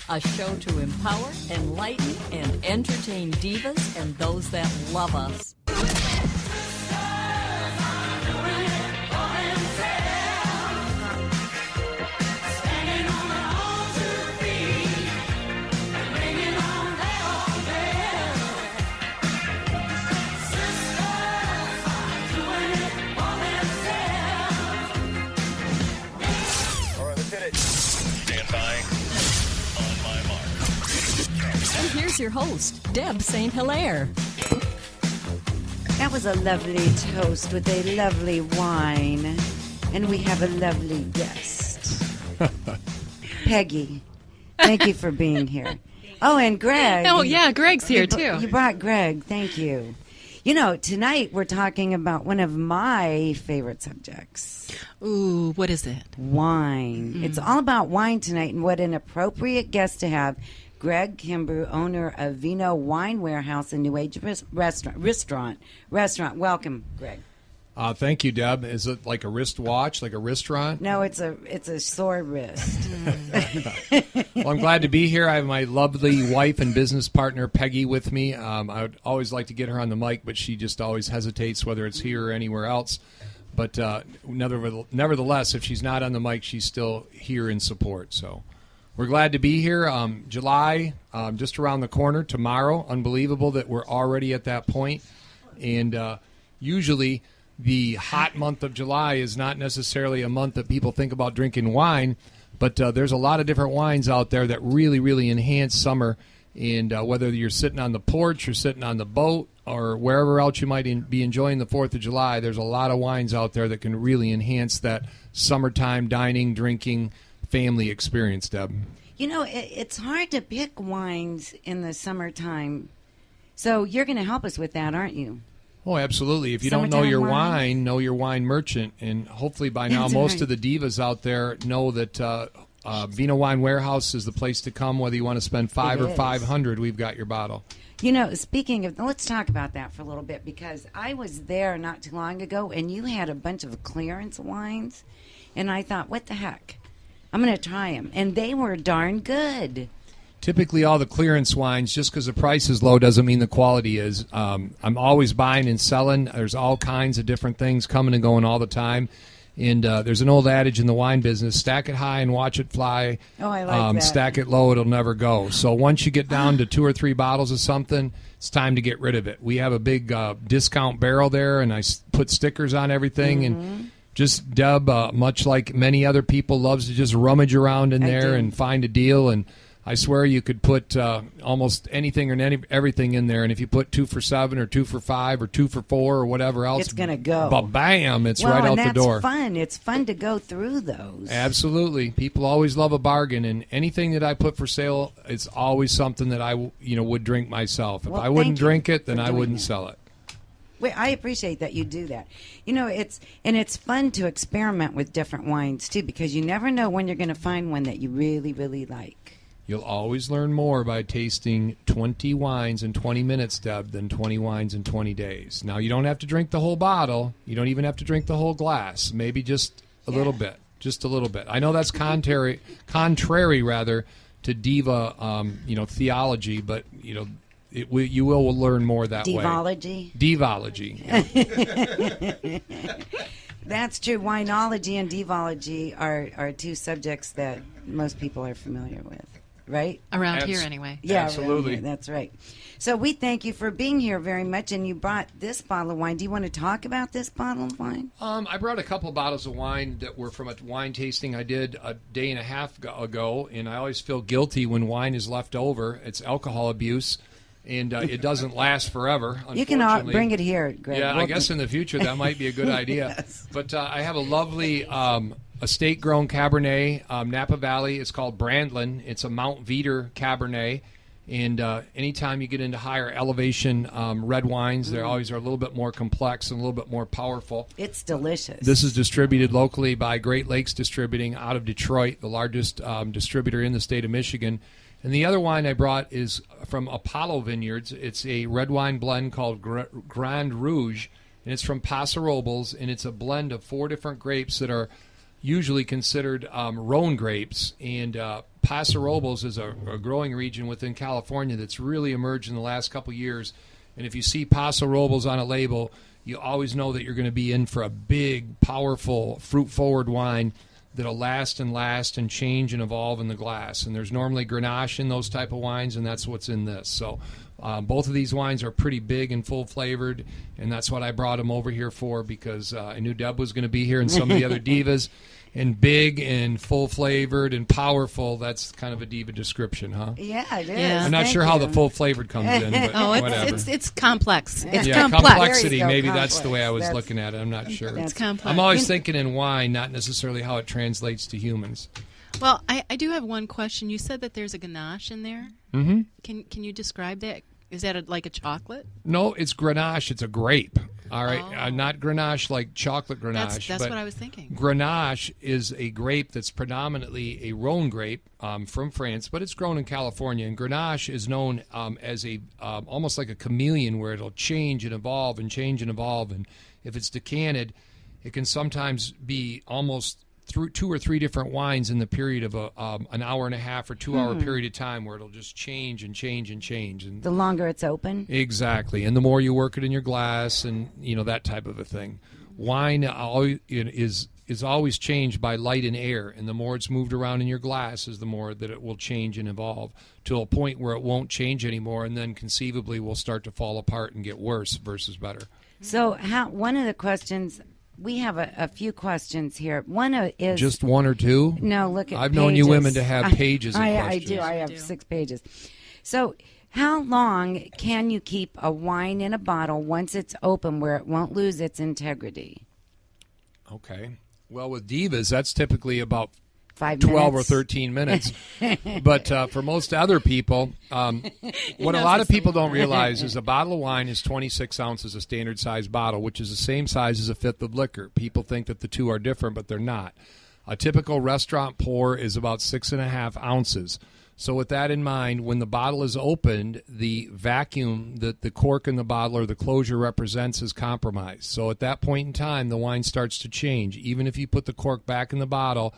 a show to empower, enlighten, and entertain divas and those that love us. Here's your host, Deb St.Hilaire. That was a lovely toast with a lovely wine. And we have a lovely guest. Peggy, thank you for being here. Oh, and Greg. Oh, yeah, Greg's here, too. You brought Greg. Thank you. You know, tonight we're talking about one of my favorite subjects. Ooh, what is it? Wine. It's all about wine tonight, and what an appropriate guest to have. Greg Kimbrough, owner of Vino Wine Warehouse and New Age Restaurant. Welcome, Greg. Thank you, Deb. Is it like a wristwatch, like a restaurant? No, it's a sore wrist. Well, I'm glad to be here. I have my lovely wife and business partner, Peggy, with me. I would always like to get her on the mic, but she just always hesitates, whether it's here or anywhere else. But nevertheless, if she's not on the mic, she's still here in support. So we're glad to be here. July, just around the corner, tomorrow. Unbelievable that we're already at that point. And usually the hot month of July is not necessarily a month that people think about drinking wine, but there's a lot of different wines out there that really, really enhance summer. And whether you're sitting on the porch or sitting on the boat or wherever else you might be enjoying the 4th of July, there's a lot of wines out there that can really enhance that summertime dining, drinking, family experience, Deb. You know, it's hard to pick wines in the summertime. So you're going to help us with that, aren't you? Oh, absolutely. If you don't know your wine, know your wine merchant. And hopefully by now most of the divas out there know that Vino Wine Warehouse is the place to come. Whether you want to spend $500 or $500, we've got your bottle. You know, speaking of, let's talk about that for a little bit, because I was there not too long ago, and you had a bunch of clearance wines, and I thought, what the heck? I'm going to try them. And they were darn good. Typically, all the clearance wines, just because the price is low doesn't mean the quality is. I'm always buying and selling. There's all kinds of different things coming and going all the time. And there's an old adage in the wine business, stack it high and watch it fly. Oh, I like that. Stack it low, it'll never go. So once you get down to 2 or 3 bottles of something, it's time to get rid of it. We have a big discount barrel there, and I put stickers on everything. And just Deb, much like many other people, loves to just rummage around in there and find a deal. And I swear you could put almost anything or everything in there, and if you put 2 for $7 or 2 for $5 or 2 for $4 or whatever else, it's going to go. Bam! It's right out the door. Well, that's fun. It's fun to go through those. Absolutely. People always love a bargain, and anything that I put for sale, it's always something that I would drink myself. If I wouldn't drink it, then I wouldn't sell it. Wait, I appreciate that you do that. You know, it's fun to experiment with different wines too, because you never know when you're going to find one that you really, really like. You'll always learn more by tasting 20 wines in 20 minutes, Deb, than 20 wines in 20 days. Now, you don't have to drink the whole bottle. You don't even have to drink the whole glass. Maybe just a little bit. Just a little bit. I know that's contrary to diva, theology, but, you will learn more that way. Divology. Yeah. That's true. Winology and divology are two subjects that most people are familiar with, right? Around here, anyway. Yeah, absolutely. Around here, that's right. So we thank you for being here very much, and you brought this bottle of wine. Do you want to talk about this bottle of wine? I brought a couple of bottles of wine that were from a wine tasting I did a day and a half ago, and I always feel guilty when wine is left over. It's alcohol abuse. And it doesn't last forever, unfortunately. You can bring it here, Greg. Yeah, I guess in the future that might be a good idea. Yes. But I have a lovely estate-grown Cabernet, Napa Valley. It's called Brandlin. It's a Mount Veeder Cabernet. And anytime you get into higher elevation red wines, they always are a little bit more complex and a little bit more powerful. It's delicious. This is distributed locally by Great Lakes Distributing out of Detroit, the largest distributor in the state of Michigan. And the other wine I brought is from Apollo Vineyards. It's a red wine blend called Grand Rouge, and it's from Paso Robles, and it's a blend of 4 different grapes that are usually considered Rhone grapes. And Paso Robles is a growing region within California that's really emerged in the last couple of years. And if you see Paso Robles on a label, you always know that you're going to be in for a big, powerful, fruit-forward wine that'll last and change and evolve in the glass. And there's normally Grenache in those type of wines, and that's what's in this. So both of these wines are pretty big and full-flavored, and that's what I brought them over here for, because I knew Deb was going to be here and some of the other divas. And big and full-flavored and powerful, that's kind of a diva description, huh? Yeah, it is. Yeah. I'm not sure how the full-flavored comes in, but whatever. It's complex. It's Yeah, complex. complexity, There you go, maybe that's the complex. way I was That's- looking at it. I'm not sure. It's complex. I'm always thinking in wine, not necessarily how it translates to humans. Well, I do have one question. You said that there's a ganache in there. Mm-hmm. Can you describe that? Is that like a chocolate? No, it's Grenache. It's a grape. All right, Oh. not Grenache like chocolate Grenache. That's but what I was thinking. Grenache is a grape that's predominantly a Rhone grape from France, but it's grown in California. And Grenache is known as a almost like a chameleon, where it'll change and evolve and change and evolve. And if it's decanted, it can sometimes be almost through 2 or 3 different wines in the period of an hour and a half or 2 hour period of time, where it'll just change and change and change. And The longer it's open. exactly, and the more you work it in your glass, and that type of a thing. Wine is always changed by light and air, and the more it's moved around in your glass is the more that it will change and evolve to a point where it won't change anymore, and then conceivably will start to fall apart and get worse versus better. So one of the questions, we have a few questions here. One is Just 1 or 2? no. Look at I've known you pages. women to have pages of I questions. do. I have You do. 6 pages. So, how long can you keep a wine in a bottle once it's open, where it won't lose its integrity? Okay. Well, with divas, that's typically about 5 12 minutes. or 13 minutes. But for most other people, what a lot of people don't realize is a bottle of wine is 26 ounces, a standard size bottle, which is the same size as a fifth of liquor. People think that the two are different, but they're not. A typical restaurant pour is about 6.5 ounces. So with that in mind, when the bottle is opened, the vacuum that the cork in the bottle or the closure represents is compromised. So at that point in time, the wine starts to change. Even if you put the cork back in the bottle,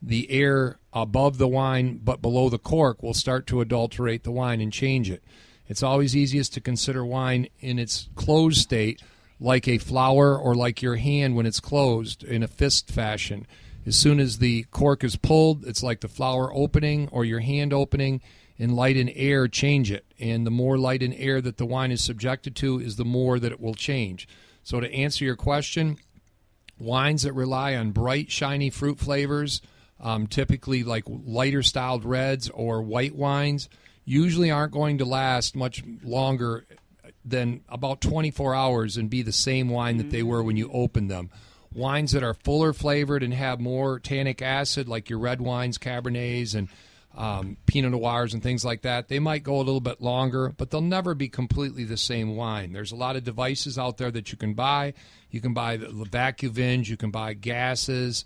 the air above the wine but below the cork will start to adulterate the wine and change it. It's always easiest to consider wine in its closed state like a flower or like your hand when it's closed in a fist fashion. As soon as the cork is pulled, it's like the flower opening or your hand opening, and light and air change it. And the more light and air that the wine is subjected to is the more that it will change. So to answer your question, wines that rely on bright, shiny fruit flavors, typically like lighter styled reds or white wines, usually aren't going to last much longer than about 24 hours and be the same wine that they were when you opened them. Wines that are fuller flavored and have more tannic acid, like your red wines, Cabernets, and Pinot Noirs and things like that, they might go a little bit longer, but they'll never be completely the same wine. There's a lot of devices out there that you can buy. You can buy the vacuvins, you can buy gases.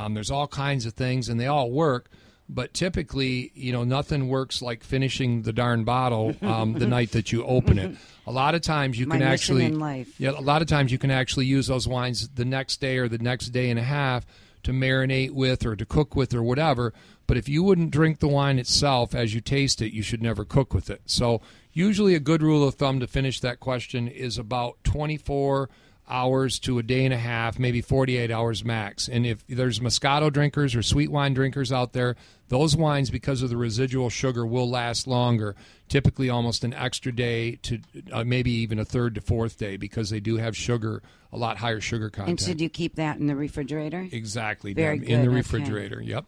There's all kinds of things, and they all work. But typically, nothing works like finishing the darn bottle the night that you open it. A lot of times you My can mission actually, in life. a lot of times you can actually use those wines the next day or the next day and a half to marinate with or to cook with or whatever. But if you wouldn't drink the wine itself as you taste it, you should never cook with it. So usually a good rule of thumb to finish that question is about 24 hours to a day and a half, maybe 48 hours max. And if there's Moscato drinkers or sweet wine drinkers out there, those wines, because of the residual sugar, will last longer, typically almost an extra day to maybe even a third to fourth day, because they do have sugar, a lot higher sugar content. And should you keep that in the refrigerator? Exactly, Very Deb, in the good, okay. refrigerator. Yep.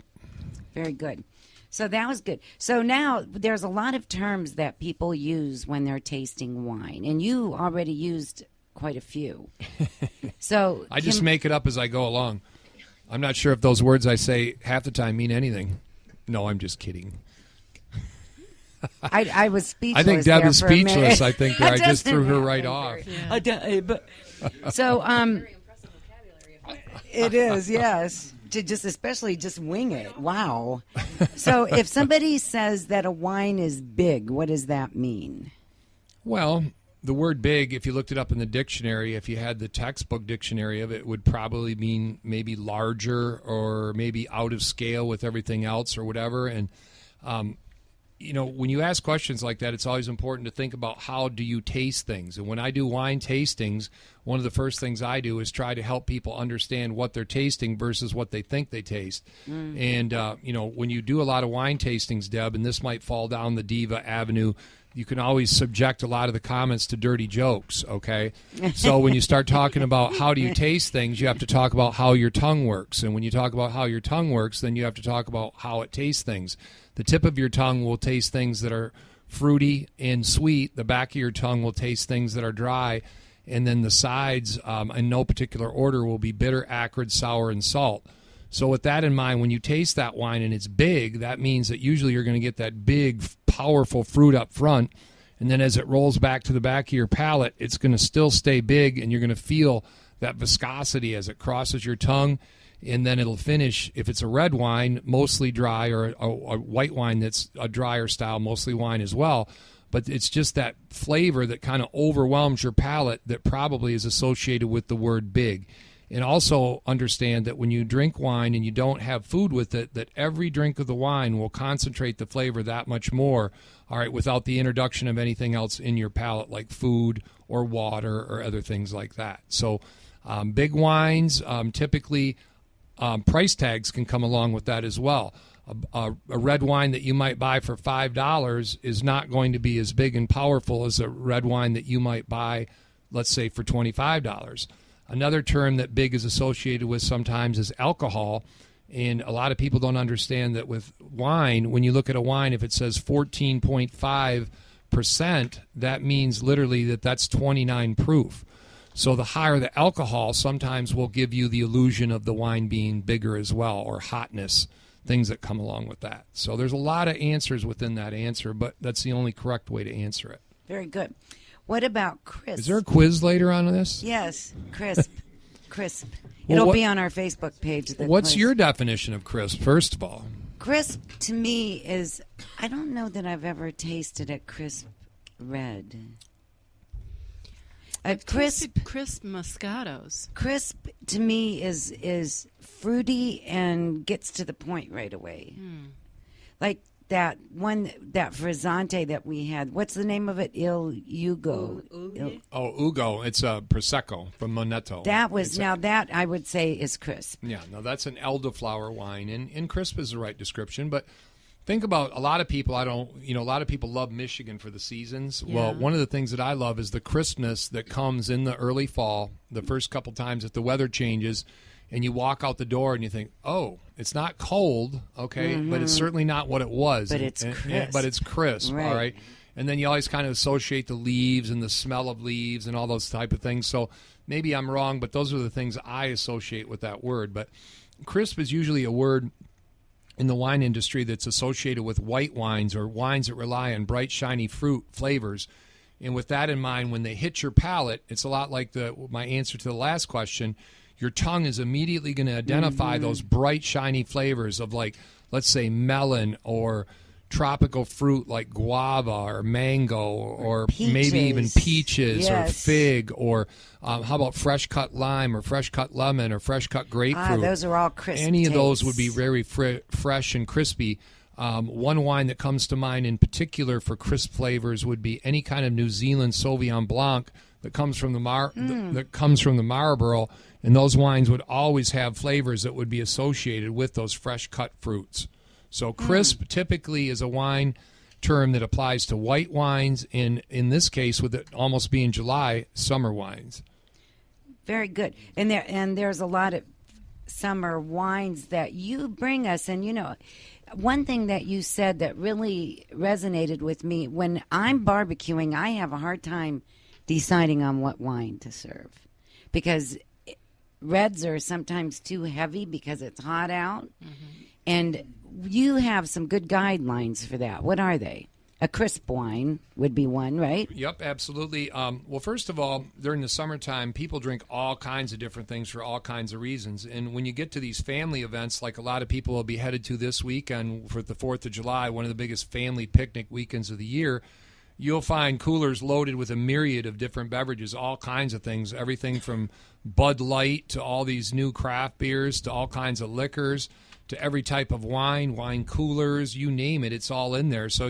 Very good. So that was good. So now there's a lot of terms that people use when they're tasting wine, and you already used quite a few. So I just make it up as I go along. I'm not sure if those words I say half the time mean anything. No, I'm just kidding. I was speechless. I think Deb there is for a minute. speechless. I think there. I just Doesn't threw her happen right very- off. So it is, yes. To just especially just wing it. Wow. So if somebody says that a wine is big, what does that mean? Well, the word big, if you looked it up in the dictionary, if you had the textbook dictionary of it, would probably mean maybe larger or maybe out of scale with everything else or whatever. And When you ask questions like that, it's always important to think about how do you taste things. And when I do wine tastings, one of the first things I do is try to help people understand what they're tasting versus what they think they taste. And, when you do a lot of wine tastings, Deb, and this might fall down the diva avenue, you can always subject a lot of the comments to dirty jokes, okay? So when you start talking about how do you taste things, you have to talk about how your tongue works. And when you talk about how your tongue works, then you have to talk about how it tastes things. The tip of your tongue will taste things that are fruity and sweet. The back of your tongue will taste things that are dry. And then the sides, in no particular order, will be bitter, acrid, sour, and salt. So with that in mind, when you taste that wine and it's big, that means that usually you're going to get that big, powerful fruit up front. And then as it rolls back to the back of your palate, it's going to still stay big, and you're going to feel that viscosity as it crosses your tongue. And then it'll finish, if it's a red wine, mostly dry, or a white wine that's a drier style, mostly wine as well. But it's just that flavor that kind of overwhelms your palate that probably is associated with the word big. And also understand that when you drink wine and you don't have food with it, that every drink of the wine will concentrate the flavor that much more, all right, without the introduction of anything else in your palate like food or water or other things like that. So big wines, typically price tags can come along with that as well. A red wine that you might buy for $5 is not going to be as big and powerful as a red wine that you might buy, let's say, for $25. Another term that big is associated with sometimes is alcohol. And a lot of people don't understand that with wine, when you look at a wine, if it says 14.5%, that means literally that's 29 proof. So the higher the alcohol sometimes will give you the illusion of the wine being bigger as well, or hotness, things that come along with that. So there's a lot of answers within that answer, but that's the only correct way to answer it. Very good. What about crisp? Is there a quiz later on this? Yes, crisp. Crisp. It'll be on our Facebook page. What's your definition of crisp, first of all? Crisp to me is, I don't know that I've ever tasted a crisp red. Crisp Moscatos. Crisp to me is fruity and gets to the point right away. Like that frizzante that we had. What's the name of it? Il Ugo. Ugo. It's a Prosecco from Moneto. That I would say is crisp. Yeah, no, that's an elderflower wine, and crisp is the right description. But think about a lot of people. A lot of people love Michigan for the seasons. Yeah. Well, one of the things that I love is the crispness that comes in the early fall, the first couple times that the weather changes. And you walk out the door and you think, oh, it's not cold, okay, but it's certainly not what it was. But it's crisp. But it's crisp, right. All right? And then you always kind of associate the leaves and the smell of leaves and all those type of things. So maybe I'm wrong, but those are the things I associate with that word. But crisp is usually a word in the wine industry that's associated with white wines or wines that rely on bright, shiny fruit flavors. And with that in mind, when they hit your palate, it's a lot like my answer to the last question. Your tongue is immediately going to identify those bright, shiny flavors of, like, let's say melon or tropical fruit like guava or mango or maybe even peaches or fig or how about fresh cut lime or fresh cut lemon or fresh cut grapefruit. Those are all crisp. Any of those would be very fresh and crispy. One wine that comes to mind in particular for crisp flavors would be any kind of New Zealand Sauvignon Blanc that comes from the Marlborough, and those wines would always have flavors that would be associated with those fresh cut fruits. So crisp typically is a wine term that applies to white wines, and in this case, with it almost being July, summer wines. Very good. And there's a lot of summer wines that you bring us, and one thing that you said that really resonated with me, when I'm barbecuing, I have a hard time deciding on what wine to serve because reds are sometimes too heavy because it's hot out. And you have some good guidelines for that. What are they? A crisp wine would be one, right? Yep, absolutely. Well, first of all, during the summertime, people drink all kinds of different things for all kinds of reasons. And when you get to these family events, like a lot of people will be headed to this weekend for the 4th of July, one of the biggest family picnic weekends of the year, you'll find coolers loaded with a myriad of different beverages, all kinds of things, everything from Bud Light to all these new craft beers to all kinds of liquors to every type of wine coolers, you name it, it's all in there. So